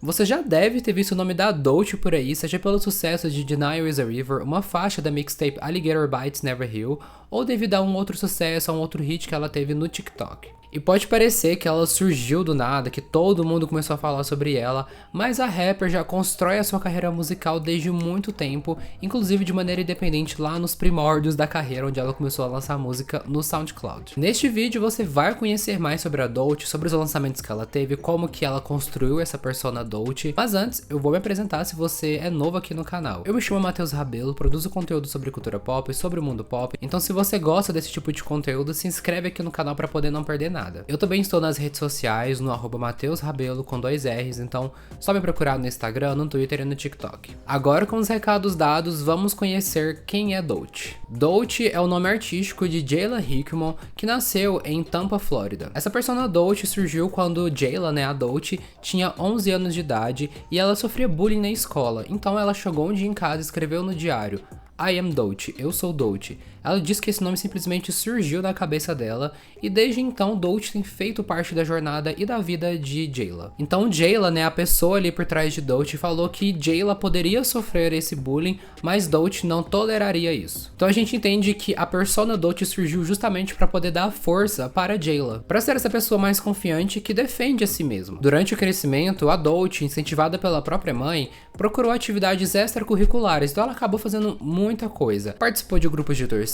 Você já deve ter visto o nome da Dolce por aí, seja pelo sucesso de Denial is a River, uma faixa da mixtape Alligator Bites Never Heal, ou devido a um outro sucesso, a um outro hit que ela teve no TikTok. E pode parecer que ela surgiu do nada, que todo mundo começou a falar sobre ela, mas a rapper já constrói a sua carreira musical desde muito tempo, inclusive de maneira independente lá nos primórdios da carreira, onde ela começou a lançar música no SoundCloud. Neste vídeo você vai conhecer mais sobre a Dolce, sobre os lançamentos que ela teve, como que ela construiu essa persona Dolce, mas antes eu vou me apresentar se você é novo aqui no canal. Eu me chamo Matheus Rabelo, produzo conteúdo sobre cultura pop e sobre o mundo pop, então se você gosta desse tipo de conteúdo, se inscreve aqui no canal para poder não perder nada. Eu também estou nas redes sociais, no @MatheusRabelo com 2 R's, então só me procurar no Instagram, no Twitter e no TikTok. Agora com os recados dados, vamos conhecer quem é Dolce. Dolce é o nome artístico de Jayla Hickman, que nasceu em Tampa, Flórida. Essa persona Dolce surgiu quando Jayla, a Dolce, tinha 11 anos de idade e ela sofria bullying na escola, então ela chegou um dia em casa e escreveu no diário: I am Dolce, eu sou Dolce. Ela diz que esse nome simplesmente surgiu na cabeça dela e desde então Dolce tem feito parte da jornada e da vida de Jayla. Então Jayla, a pessoa ali por trás de Dolce, falou que Jayla poderia sofrer esse bullying, mas Dolce não toleraria isso. Então a gente entende que a persona Dolce surgiu justamente para poder dar força para Jayla, para ser essa pessoa mais confiante que defende a si mesma. Durante o crescimento, a Dolce, incentivada pela própria mãe, procurou atividades extracurriculares, então ela acabou fazendo muita coisa. Participou de grupos de torcida,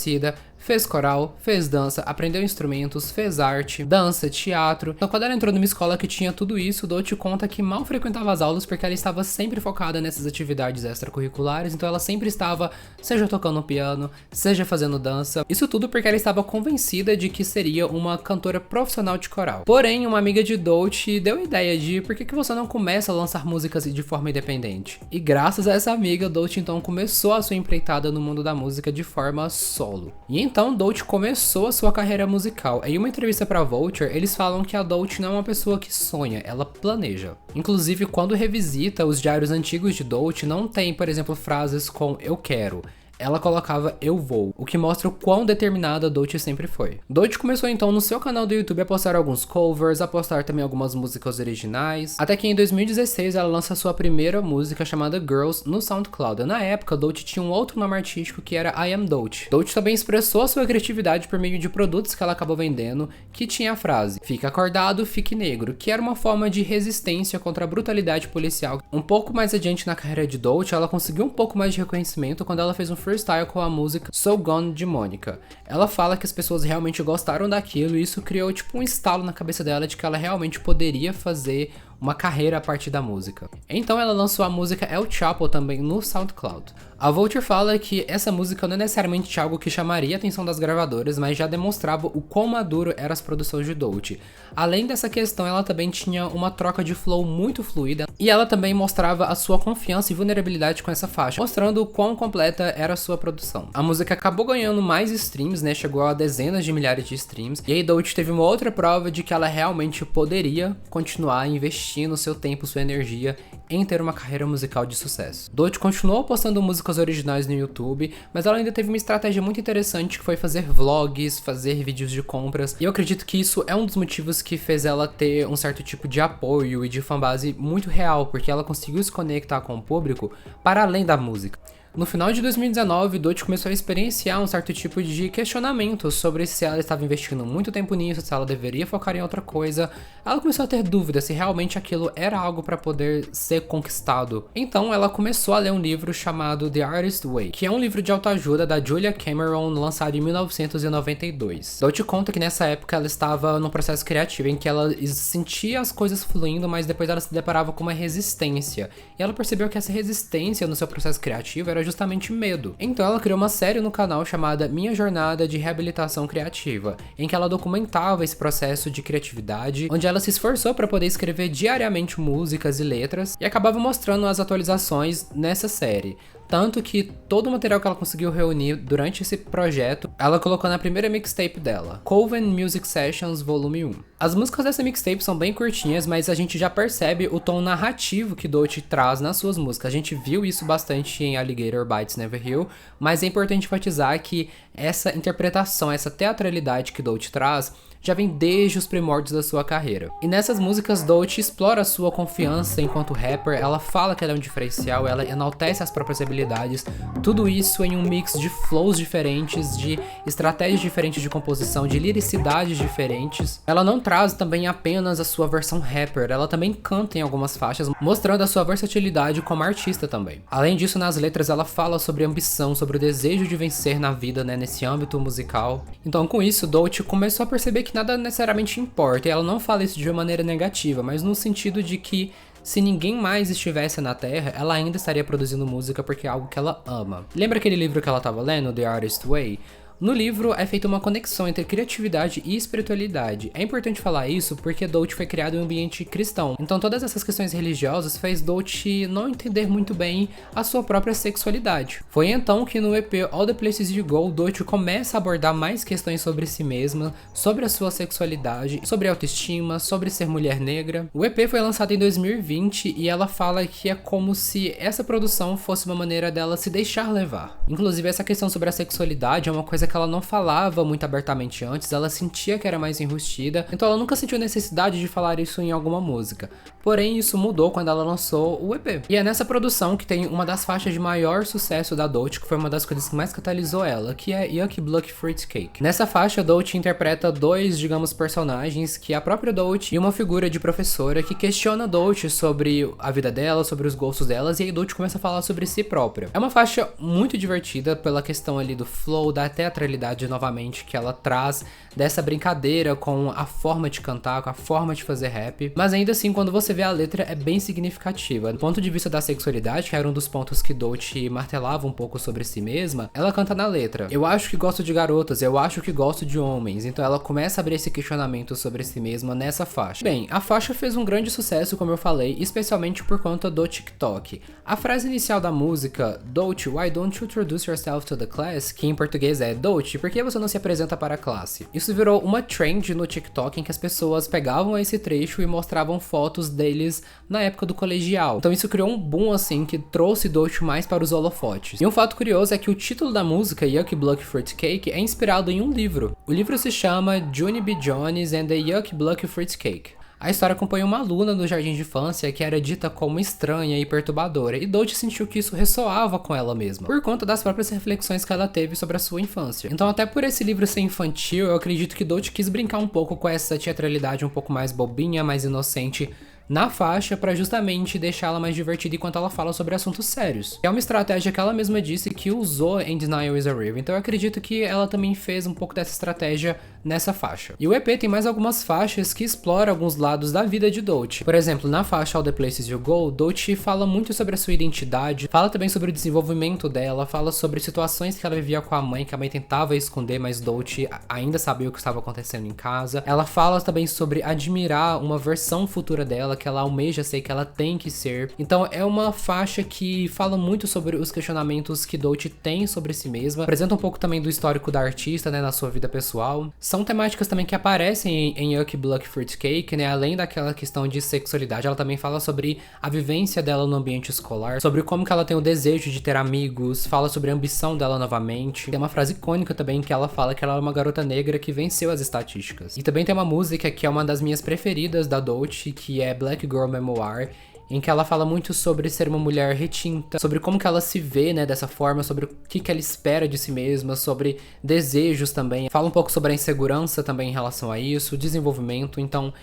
fez coral, fez dança, aprendeu instrumentos, fez arte, dança, teatro. Então quando ela entrou numa escola que tinha tudo isso, Dolce conta que mal frequentava as aulas porque ela estava sempre focada nessas atividades extracurriculares, então ela sempre estava, seja tocando piano, seja fazendo dança. Isso tudo porque ela estava convencida de que seria uma cantora profissional de coral. Porém, uma amiga de Dolce deu a ideia de por que você não começa a lançar músicas de forma independente? E graças a essa amiga, Dolce então começou a sua empreitada no mundo da música de forma solo. E então Dolce começou a sua carreira musical. Em uma entrevista para Vulture, eles falam que a Dolce não é uma pessoa que sonha, ela planeja. Inclusive, quando revisita os diários antigos de Dolce, não tem, por exemplo, frases com eu quero. Ela colocava eu vou, o que mostra o quão determinada Dolce sempre foi. Dolce começou então no seu canal do YouTube a postar alguns covers, a postar também algumas músicas originais, até que em 2016 ela lança sua primeira música chamada Girls no SoundCloud. Na época, Dolce tinha um outro nome artístico que era I Am Dolce. Dolce também expressou a sua criatividade por meio de produtos que ela acabou vendendo, que tinha a frase fique acordado, fique negro, que era uma forma de resistência contra a brutalidade policial. Um pouco mais adiante na carreira de Dolce, ela conseguiu um pouco mais de reconhecimento quando ela fez um freestyle com a música So Gone de Mônica. Ela fala que as pessoas realmente gostaram daquilo e isso criou tipo um estalo na cabeça dela de que ela realmente poderia fazer uma carreira a partir da música. Então ela lançou a música El Chapo também no SoundCloud. A Vulture fala que essa música não é necessariamente algo que chamaria a atenção das gravadoras, mas já demonstrava o quão maduro eram as produções de Dolce. Além dessa questão, ela também tinha uma troca de flow muito fluida e ela também mostrava a sua confiança e vulnerabilidade com essa faixa, mostrando o quão completa era a sua produção. A música acabou ganhando mais streams, chegou a dezenas de milhares de streams, e aí Dolce teve uma outra prova de que ela realmente poderia continuar investindo seu tempo, sua energia em ter uma carreira musical de sucesso. Dolce continuou postando músicas originais no YouTube, mas ela ainda teve uma estratégia muito interessante que foi fazer vlogs, fazer vídeos de compras, e eu acredito que isso é um dos motivos que fez ela ter um certo tipo de apoio e de fanbase muito real, porque ela conseguiu se conectar com o público para além da música. No final de 2019, Dolce começou a experienciar um certo tipo de questionamento sobre se ela estava investindo muito tempo nisso, se ela deveria focar em outra coisa. Ela começou a ter dúvidas se realmente aquilo era algo para poder ser conquistado. Então ela começou a ler um livro chamado The Artist Way, que é um livro de autoajuda da Julia Cameron, lançado em 1992. Dolce conta que nessa época ela estava num processo criativo em que ela sentia as coisas fluindo, mas depois ela se deparava com uma resistência. E ela percebeu que essa resistência no seu processo criativo era justamente medo. Então ela criou uma série no canal chamada Minha Jornada de Reabilitação Criativa, em que ela documentava esse processo de criatividade, onde ela se esforçou para poder escrever diariamente músicas e letras, e acabava mostrando as atualizações nessa série. Tanto que todo o material que ela conseguiu reunir durante esse projeto, ela colocou na primeira mixtape dela, Coven Music Sessions Volume 1. As músicas dessa mixtape são bem curtinhas, mas a gente já percebe o tom narrativo que Dolce traz nas suas músicas. A gente viu isso bastante em Alligator Bites Never Heal, mas é importante enfatizar que essa interpretação, essa teatralidade que Dolce traz, já vem desde os primórdios da sua carreira. E nessas músicas, Doechii explora a sua confiança enquanto rapper, ela fala que ela é um diferencial, ela enaltece as próprias habilidades, tudo isso em um mix de flows diferentes, de estratégias diferentes de composição, de liricidades diferentes. Ela não traz também apenas a sua versão rapper, ela também canta em algumas faixas, mostrando a sua versatilidade como artista também. Além disso, nas letras ela fala sobre ambição, sobre o desejo de vencer na vida, né, nesse âmbito musical. Então com isso, Doechii começou a perceber que nada necessariamente importa, e ela não fala isso de uma maneira negativa, mas no sentido de que se ninguém mais estivesse na Terra, ela ainda estaria produzindo música porque é algo que ela ama. Lembra aquele livro que ela estava lendo, The Artist's Way? No livro é feita uma conexão entre criatividade e espiritualidade. É importante falar isso porque Doechii foi criado em um ambiente cristão. Então todas essas questões religiosas fez Doechii não entender muito bem a sua própria sexualidade. Foi então que no EP All the Places You Go, Doechii começa a abordar mais questões sobre si mesma, sobre a sua sexualidade, sobre autoestima, sobre ser mulher negra. O EP foi lançado em 2020 e ela fala que é como se essa produção fosse uma maneira dela se deixar levar. Inclusive essa questão sobre a sexualidade é uma coisa que ela não falava muito abertamente antes, ela sentia que era mais enrustida, então ela nunca sentiu necessidade de falar isso em alguma música. Porém, isso mudou quando ela lançou o EP. E é nessa produção que tem uma das faixas de maior sucesso da Doechii, que foi uma das coisas que mais catalisou ela, que é Yuck Bluck Fruitcake. Nessa faixa, Doechii interpreta dois, digamos, personagens, que é a própria Doechii e uma figura de professora que questiona Doechii sobre a vida dela, sobre os gostos delas, e aí Doechii começa a falar sobre si própria. É uma faixa muito divertida pela questão ali do flow, da teatralidade novamente que ela traz, dessa brincadeira com a forma de cantar, com a forma de fazer rap, mas ainda assim, quando você vê a letra, é bem significativa. Do ponto de vista da sexualidade, que era um dos pontos que Doechii martelava um pouco sobre si mesma, ela canta na letra: eu acho que gosto de garotas, eu acho que gosto de homens. Então ela começa a abrir esse questionamento sobre si mesma nessa faixa. Bem, a faixa fez um grande sucesso, como eu falei, especialmente por conta do TikTok. A frase inicial da música, Doechii, why don't you introduce yourself to the class, que em português é Doechii, por que você não se apresenta para a classe? Isso virou uma trend no TikTok em que as pessoas pegavam esse trecho e mostravam fotos deles na época do colegial. Então isso criou um boom assim que trouxe Doechii mais para os holofotes. E um fato curioso é que o título da música, Yuck Bluck Fruitcake, é inspirado em um livro. O livro se chama Junie B. Jones and the Yuck Bluck Fruitcake. A história acompanha uma aluna do jardim de infância que era dita como estranha e perturbadora, e Doechii sentiu que isso ressoava com ela mesma, por conta das próprias reflexões que ela teve sobre a sua infância. Então até por esse livro ser infantil, eu acredito que Doechii quis brincar um pouco com essa teatralidade um pouco mais bobinha, mais inocente na faixa, pra justamente deixá-la mais divertida enquanto ela fala sobre assuntos sérios. É uma estratégia que ela mesma disse que usou em Denial is a River, então eu acredito que ela também fez um pouco dessa estratégia nessa faixa. E o EP tem mais algumas faixas que exploram alguns lados da vida de Doechii. Por exemplo, na faixa All the Places You Go, Doechii fala muito sobre a sua identidade, fala também sobre o desenvolvimento dela, fala sobre situações que ela vivia com a mãe, que a mãe tentava esconder, mas Doechii ainda sabia o que estava acontecendo em casa. Ela fala também sobre admirar uma versão futura dela, que ela almeja ser, que ela tem que ser. Então é uma faixa que fala muito sobre os questionamentos que Doechii tem sobre si mesma, apresenta um pouco também do histórico da artista, né, na sua vida pessoal. São temáticas também que aparecem em Yuck Bluck Fruitcake, né, além daquela questão de sexualidade, ela também fala sobre a vivência dela no ambiente escolar, sobre como que ela tem o desejo de ter amigos, fala sobre a ambição dela novamente. Tem uma frase icônica também que ela fala que ela é uma garota negra que venceu as estatísticas. E também tem uma música que é uma das minhas preferidas da Doechii, que é Black Girl Memoir, em que ela fala muito sobre ser uma mulher retinta, sobre como que ela se vê, né, dessa forma, sobre o que ela espera de si mesma, sobre desejos também. Fala um pouco sobre a insegurança também em relação a isso, desenvolvimento. Então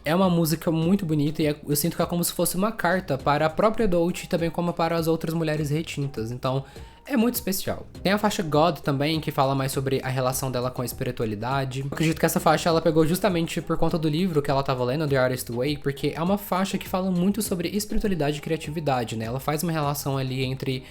é uma música muito bonita e eu sinto que é como se fosse uma carta para a própria Doechii, também como para as outras mulheres retintas. Então é muito especial. Tem a faixa God também, que fala mais sobre a relação dela com a espiritualidade. Eu acredito que essa faixa ela pegou justamente por conta do livro que ela tava lendo, The Artist's Way, porque é uma faixa que fala muito sobre espiritualidade e criatividade, né? Ela faz uma relação ali entre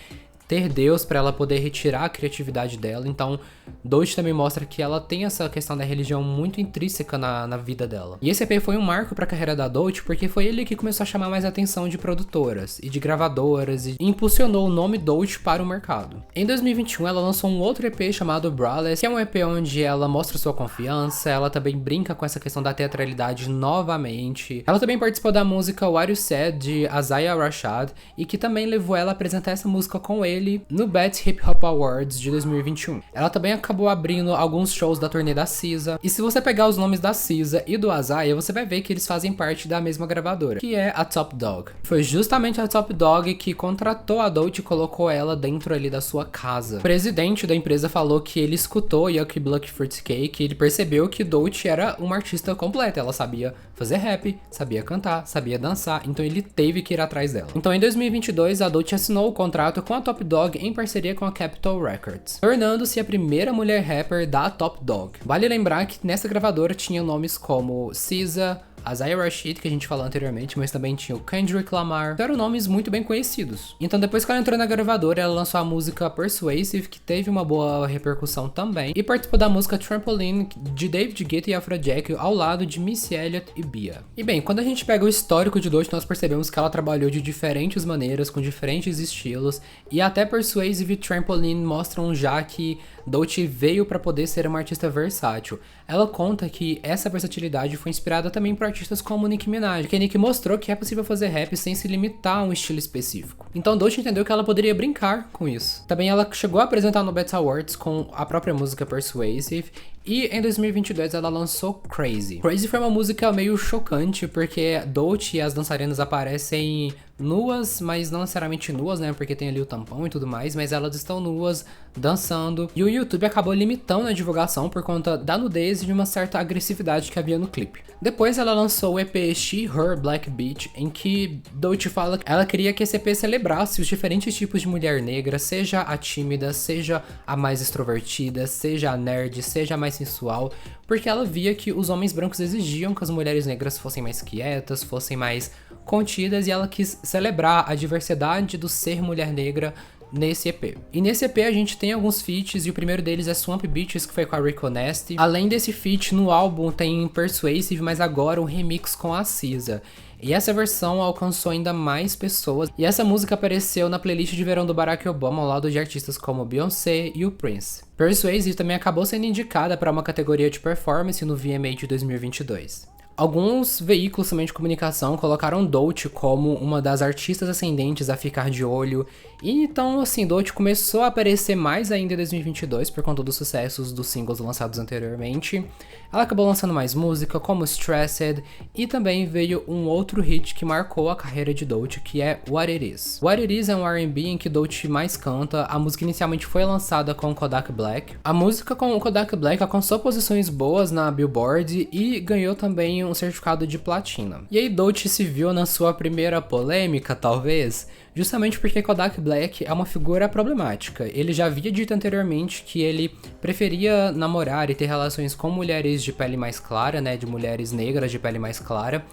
ter Deus para ela poder retirar a criatividade dela. Então, Doechii também mostra que ela tem essa questão da religião muito intrínseca na vida dela. E esse EP foi um marco para a carreira da Doechii, porque foi ele que começou a chamar mais a atenção de produtoras e de gravadoras e impulsionou o nome Doechii para o mercado. Em 2021, ela lançou um outro EP chamado Braless, que é um EP onde ela mostra sua confiança, ela também brinca com essa questão da teatralidade novamente. Ela também participou da música What You Said, de Isaiah Rashad, e que também levou ela a apresentar essa música com ele dele no BET Hip Hop Awards de 2021. Ela também acabou abrindo alguns shows da turnê da SZA. E se você pegar os nomes da SZA e do Azaya, você vai ver que eles fazem parte da mesma gravadora, que é a Top Dog. Foi justamente a Top Dog que contratou a Dolce e colocou ela dentro ali da sua casa. O presidente da empresa falou que ele escutou Yucky Bluck Fruitcake e ele percebeu que Dolce era uma artista completa. Ela sabia fazer rap, sabia cantar, sabia dançar, então ele teve que ir atrás dela. Então em 2022, a Dolce assinou o contrato com a Top Dog em parceria com a Capitol Records, tornando-se a primeira mulher rapper da Top Dog. Vale lembrar que nessa gravadora tinha nomes como SZA, Azaya Rashid, que a gente falou anteriormente, mas também tinha o Kendrick Lamar. Então, eram nomes muito bem conhecidos. Então, depois que ela entrou na gravadora, ela lançou a música Persuasive, que teve uma boa repercussão também, e participou da música Trampoline, de David Guetta e Afrojack, ao lado de Missy Elliott e Bia. E bem, quando a gente pega o histórico de Dolce, nós percebemos que ela trabalhou de diferentes maneiras, com diferentes estilos, e até Persuasive e Trampoline mostram já que Dolce veio para poder ser uma artista versátil. Ela conta que essa versatilidade foi inspirada também por artistas como Nicki Minaj, que a Nicki mostrou que é possível fazer rap sem se limitar a um estilo específico. Então Dolce entendeu que ela poderia brincar com isso. Também ela chegou a apresentar no BET Awards com a própria música Persuasive, e em 2022 ela lançou Crazy. Crazy foi uma música meio chocante, porque Dolce e as dançarinas aparecem nuas, mas não necessariamente nuas, né, porque tem ali o tampão e tudo mais, mas elas estão nuas, dançando, e o YouTube acabou limitando a divulgação por conta da nudez e de uma certa agressividade que havia no clipe. Depois ela lançou o EP She, Her, Black Beach, em que Dolce fala que ela queria que esse EP celebrasse os diferentes tipos de mulher negra, seja a tímida, seja a mais extrovertida, seja a nerd, seja a mais sensual, porque ela via que os homens brancos exigiam que as mulheres negras fossem mais quietas, fossem mais contidas, e ela quis celebrar a diversidade do ser mulher negra nesse EP. E nesse EP a gente tem alguns feats, e o primeiro deles é Swamp Beaches, que foi com a Rico Nasty. Além desse feat, no álbum tem Persuasive, mas agora um remix com a SZA. E essa versão alcançou ainda mais pessoas, e essa música apareceu na playlist de verão do Barack Obama ao lado de artistas como Beyoncé e o Prince. Persuasive também acabou sendo indicada para uma categoria de performance no VMA de 2022. Alguns veículos também de comunicação colocaram Dolce como uma das artistas ascendentes a ficar de olho, e então assim, Dolce começou a aparecer mais ainda em 2022 por conta dos sucessos dos singles lançados anteriormente. Ela acabou lançando mais música, como Stressed, e também veio um outro hit que marcou a carreira de Dolce, que é What It Is. What It Is é um R&B em que Dolce mais canta. A música inicialmente foi lançada com Kodak Black. A música com o Kodak Black alcançou posições boas na Billboard e ganhou também um certificado de platina. E aí Dolce se viu na sua primeira polêmica, talvez, justamente porque Kodak Black é uma figura problemática. Ele já havia dito anteriormente que ele preferia namorar e ter relações com mulheres de pele mais clara, né, de mulheres negras de pele mais clara,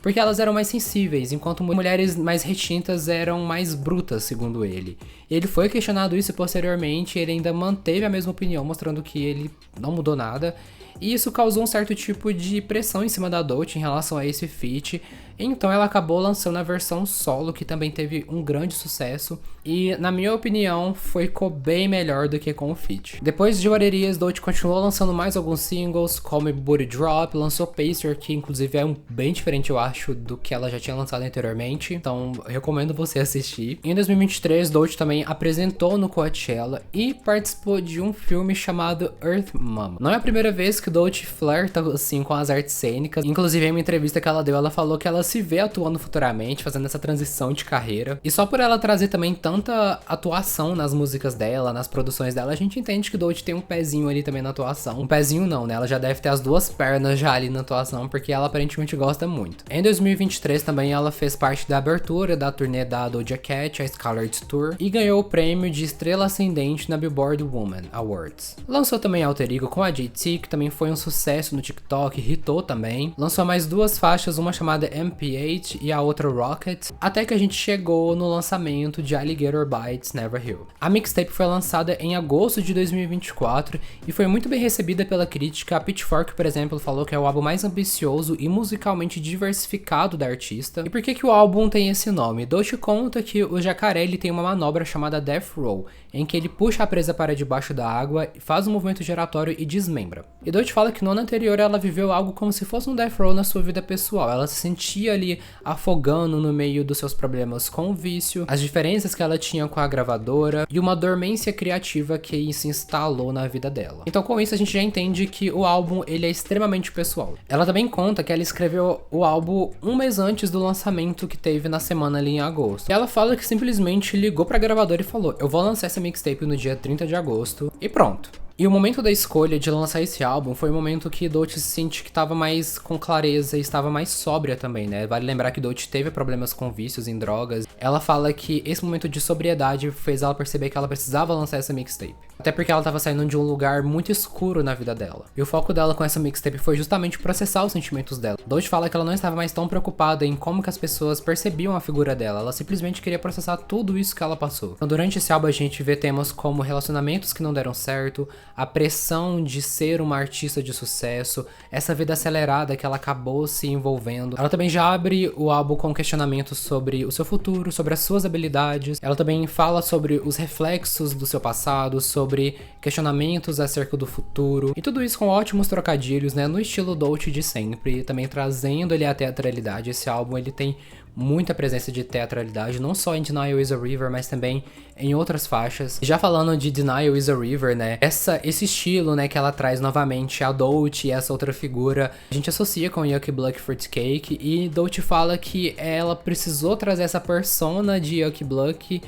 porque elas eram mais sensíveis, enquanto mulheres mais retintas eram mais brutas, segundo ele. Ele foi questionado isso posteriormente, ele ainda manteve a mesma opinião, mostrando que ele não mudou nada, e isso causou um certo tipo de pressão em cima da Dolce em relação a esse feat. Então ela acabou lançando a versão solo, que também teve um grande sucesso, e na minha opinião ficou bem melhor do que com o feat. Depois de What It Is, Dolce continuou lançando mais alguns singles, como Booty Drop, lançou Pacer, que inclusive é bem diferente, eu acho, do que ela já tinha lançado anteriormente, então eu recomendo você assistir. Em 2023, Dolce também apresentou no Coachella e participou de um filme chamado Earth Mama. Não é a primeira vez que Dolce flerta assim com as artes cênicas, inclusive em uma entrevista que ela deu, ela falou que ela se vê atuando futuramente, fazendo essa transição de carreira. E só por ela trazer também tanta atuação nas músicas dela, nas produções dela, a gente entende que Dolce tem um pezinho ali também na atuação. Um pezinho não, né? Ela já deve ter as duas pernas já ali na atuação, porque ela aparentemente gosta muito. Em 2023 também ela fez parte da abertura da turnê da Doja Cat, a Scarlet Tour, e ganhou o prêmio de Estrela Ascendente na Billboard Woman Awards. Lançou também Alter Ego com a JT, que também foi um sucesso no TikTok, hitou também. Lançou mais duas faixas, uma chamada MP8 e a outra Rocket, até que a gente chegou no lançamento de Alligator Bites Never Heal. A mixtape foi lançada em agosto de 2024 e foi muito bem recebida pela crítica. A Pitchfork, por exemplo, falou que é o álbum mais ambicioso e musicalmente diversificado da artista. E por que o álbum tem esse nome? Dolce conta que o jacaré ele tem uma manobra chamada Death Roll, em que ele puxa a presa para debaixo da água, faz um movimento giratório e desmembra. E Dolce Dolce fala que no ano anterior ela viveu algo como se fosse um death row na sua vida pessoal. Ela se sentia ali afogando no meio dos seus problemas com o vício, as diferenças que ela tinha com a gravadora e uma dormência criativa que se instalou na vida dela. Então com isso a gente já entende que o álbum ele é extremamente pessoal. Ela também conta que ela escreveu o álbum um mês antes do lançamento que teve na semana ali em agosto. E ela fala que simplesmente ligou pra gravadora e falou: eu vou lançar essa mixtape no dia 30 de agosto e pronto. E o momento da escolha de lançar esse álbum foi o momento que Dolce se sente que estava mais com clareza e estava mais sóbria também, né? Vale lembrar que Dolce teve problemas com vícios em drogas. Ela fala que esse momento de sobriedade fez ela perceber que ela precisava lançar essa mixtape. Até porque ela estava saindo de um lugar muito escuro na vida dela. E o foco dela com essa mixtape foi justamente processar os sentimentos dela. Dolce fala que ela não estava mais tão preocupada em como que as pessoas percebiam a figura dela. Ela simplesmente queria processar tudo isso que ela passou. Então durante esse álbum a gente vê temas como relacionamentos que não deram certo, a pressão de ser uma artista de sucesso, essa vida acelerada que ela acabou se envolvendo. Ela também já abre o álbum com questionamentos sobre o seu futuro, sobre as suas habilidades. Ela também fala sobre os reflexos do seu passado, sobre questionamentos acerca do futuro. E tudo isso com ótimos trocadilhos, né, no estilo Dolce de sempre, também trazendo ele a teatralidade. Esse álbum ele tem muita presença de teatralidade, não só em Denial is a River, mas também em outras faixas. Já falando de Denial is a River, né, esse estilo, né, que ela traz novamente a Dolce e essa outra figura, a gente associa com Yucky Bluck Fruitcake, e Dolce fala que ela precisou trazer essa persona de Yucky Bluck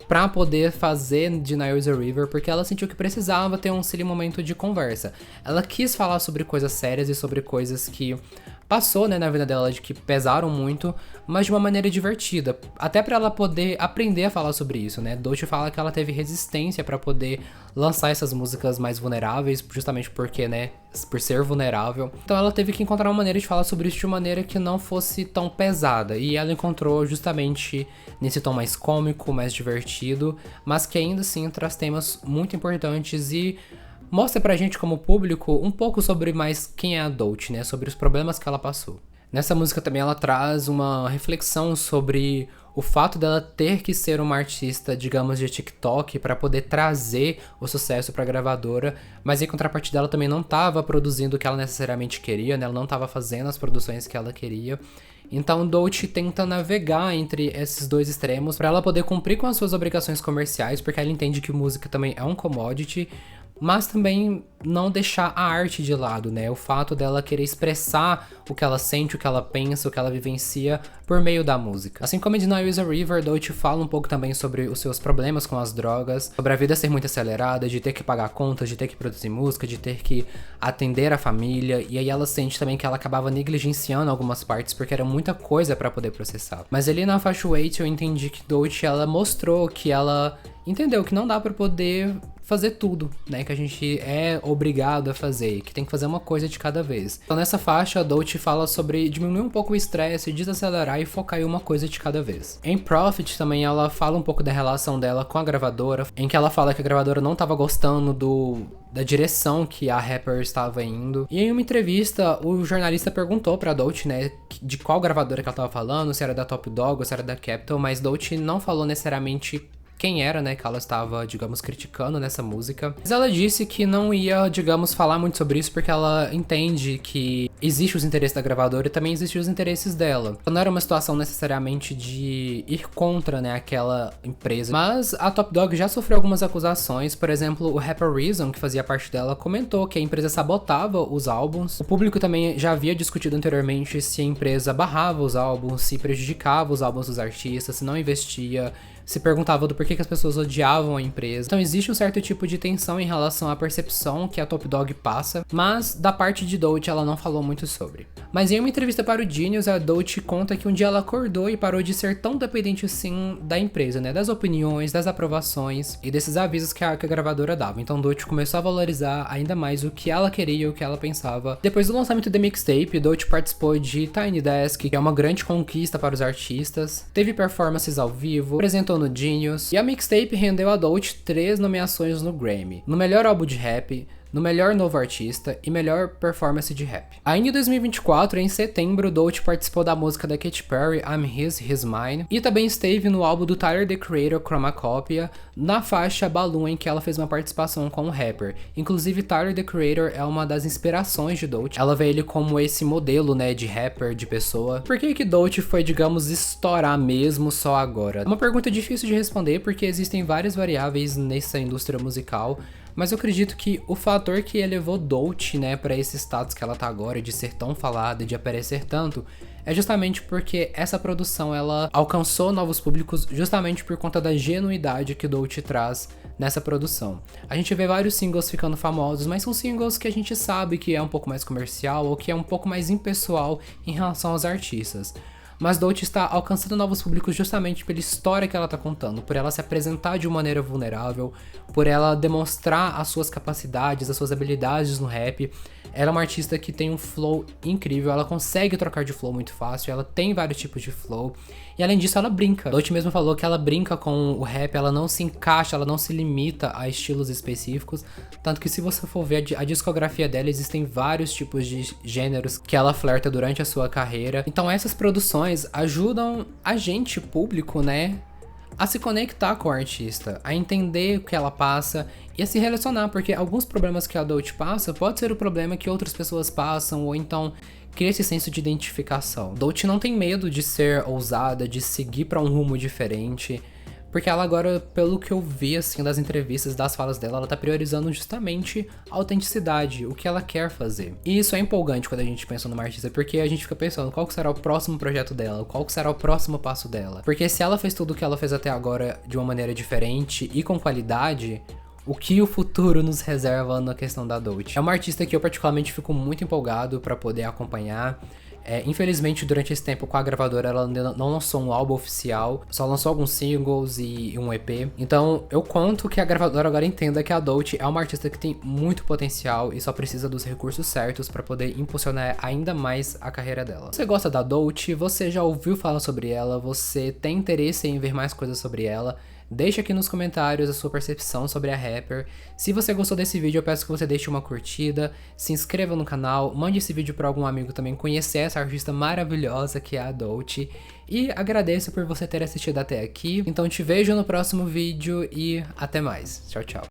pra poder fazer Denial is a River, porque ela sentiu que precisava ter um silly momento de conversa. Ela quis falar sobre coisas sérias e sobre coisas que passou, né, na vida dela, de que pesaram muito, mas de uma maneira divertida, até pra ela poder aprender a falar sobre isso, né. Dolce fala que ela teve resistência pra poder lançar essas músicas mais vulneráveis, justamente porque, né, por ser vulnerável. Então ela teve que encontrar uma maneira de falar sobre isso de uma maneira que não fosse tão pesada, e ela encontrou justamente nesse tom mais cômico, mais divertido, mas que ainda assim traz temas muito importantes e mostra pra gente como público um pouco sobre mais quem é a Dolce, né, sobre os problemas que ela passou. Nessa música também ela traz uma reflexão sobre o fato dela ter que ser uma artista, digamos, de TikTok para poder trazer o sucesso pra gravadora, mas em contrapartida ela também não estava produzindo o que ela necessariamente queria, né, ela não estava fazendo as produções que ela queria. Então Dolce tenta navegar entre esses dois extremos para ela poder cumprir com as suas obrigações comerciais, porque ela entende que música também é um commodity, mas também não deixar a arte de lado, né? O fato dela querer expressar o que ela sente, o que ela pensa, o que ela vivencia por meio da música. Assim como em Denial is a River, Dolce fala um pouco também sobre os seus problemas com as drogas, sobre a vida ser muito acelerada, de ter que pagar contas, de ter que produzir música, de ter que atender a família, e aí ela sente também que ela acabava negligenciando algumas partes porque era muita coisa pra poder processar. Mas ali na faixa Wait eu entendi que Dolce, ela mostrou que ela entendeu que não dá pra poder fazer tudo, né, que a gente é obrigado a fazer, que tem que fazer uma coisa de cada vez. Então nessa faixa, a Dolce fala sobre diminuir um pouco o estresse, desacelerar e focar em uma coisa de cada vez. Em Profit também ela fala um pouco da relação dela com a gravadora, em que ela fala que a gravadora não estava gostando da direção que a rapper estava indo. E em uma entrevista, o jornalista perguntou pra Dolce, né, de qual gravadora que ela estava falando, se era da Top Dog ou se era da Capitol, mas Dolce não falou necessariamente quem era, né, que ela estava, digamos, criticando nessa música. Mas ela disse que não ia, digamos, falar muito sobre isso porque ela entende que existe os interesses da gravadora e também existem os interesses dela. Então não era uma situação necessariamente de ir contra, né, aquela empresa. Mas a Top Dog já sofreu algumas acusações. Por exemplo, o rapper Reason, que fazia parte dela, comentou que a empresa sabotava os álbuns. O público também já havia discutido anteriormente se a empresa barrava os álbuns, se prejudicava os álbuns dos artistas, se não investia, se perguntava do porquê que as pessoas odiavam a empresa. Então existe um certo tipo de tensão em relação à percepção que a Top Dog passa, mas da parte de Dolce ela não falou muito sobre. Mas em uma entrevista para o Genius, a Dolce conta que um dia ela acordou e parou de ser tão dependente assim da empresa, né, das opiniões, das aprovações e desses avisos que a gravadora dava. Então Dolce começou a valorizar ainda mais o que ela queria, o que ela pensava. Depois do lançamento da mixtape, Dolce participou de Tiny Desk, que é uma grande conquista para os artistas, teve performances ao vivo, apresentou no Genius, e a mixtape rendeu a Dolce 3 nomeações no Grammy. No melhor álbum de rap, no melhor novo artista e melhor performance de rap. Ainda em 2024, em setembro, Dolce participou da música da Katy Perry, I'm His, He's Mine, e também esteve no álbum do Tyler, The Creator, Chromacopia, na faixa Balloon, em que ela fez uma participação com o rapper. Inclusive, Tyler, The Creator é uma das inspirações de Dolce. Ela vê ele como esse modelo, né, de rapper, de pessoa. Por que Dolce foi, digamos, estourar mesmo só agora? É uma pergunta difícil de responder, porque existem várias variáveis nessa indústria musical, mas eu acredito que o fator que elevou Dolce, né, para esse status que ela tá agora, de ser tão falada, de aparecer tanto, é justamente porque essa produção, ela alcançou novos públicos justamente por conta da genuidade que Dolce traz nessa produção. A gente vê vários singles ficando famosos, mas são singles que a gente sabe que é um pouco mais comercial ou que é um pouco mais impessoal em relação aos artistas. Mas Dolce está alcançando novos públicos justamente pela história que ela está contando, por ela se apresentar de uma maneira vulnerável, por ela demonstrar as suas capacidades, as suas habilidades no rap. Ela é uma artista que tem um flow incrível, ela consegue trocar de flow muito fácil, ela tem vários tipos de flow, e além disso ela brinca. Dolce mesmo falou que ela brinca com o rap, ela não se encaixa, ela não se limita a estilos específicos, tanto que se você for ver a discografia dela, existem vários tipos de gêneros que ela flerta durante a sua carreira. Então essas produções ajudam a gente, público, né, a se conectar com o artista, a entender o que ela passa e a se relacionar, porque alguns problemas que a Dolce passa pode ser o problema que outras pessoas passam, ou então cria esse senso de identificação. Dolce não tem medo de ser ousada, de seguir para um rumo diferente, porque ela agora, pelo que eu vi assim das entrevistas, das falas dela, ela tá priorizando justamente a autenticidade, o que ela quer fazer. E isso é empolgante quando a gente pensa numa artista, porque a gente fica pensando qual que será o próximo projeto dela, qual que será o próximo passo dela. Porque se ela fez tudo o que ela fez até agora de uma maneira diferente e com qualidade, o que o futuro nos reserva na questão da Dolce? É uma artista que eu particularmente fico muito empolgado pra poder acompanhar. Infelizmente, durante esse tempo com a gravadora, ela ainda não lançou um álbum oficial, só lançou alguns singles e um EP. Então, eu conto que a gravadora agora entenda que a Dolce é uma artista que tem muito potencial e só precisa dos recursos certos para poder impulsionar ainda mais a carreira dela. Você gosta da Dolce? Você já ouviu falar sobre ela? Você tem interesse em ver mais coisas sobre ela? Deixa aqui nos comentários a sua percepção sobre a rapper. Se você gostou desse vídeo, eu peço que você deixe uma curtida, se inscreva no canal, mande esse vídeo para algum amigo também conhecer essa artista maravilhosa que é a Dolce. E agradeço por você ter assistido até aqui. Então te vejo no próximo vídeo e até mais. Tchau, tchau.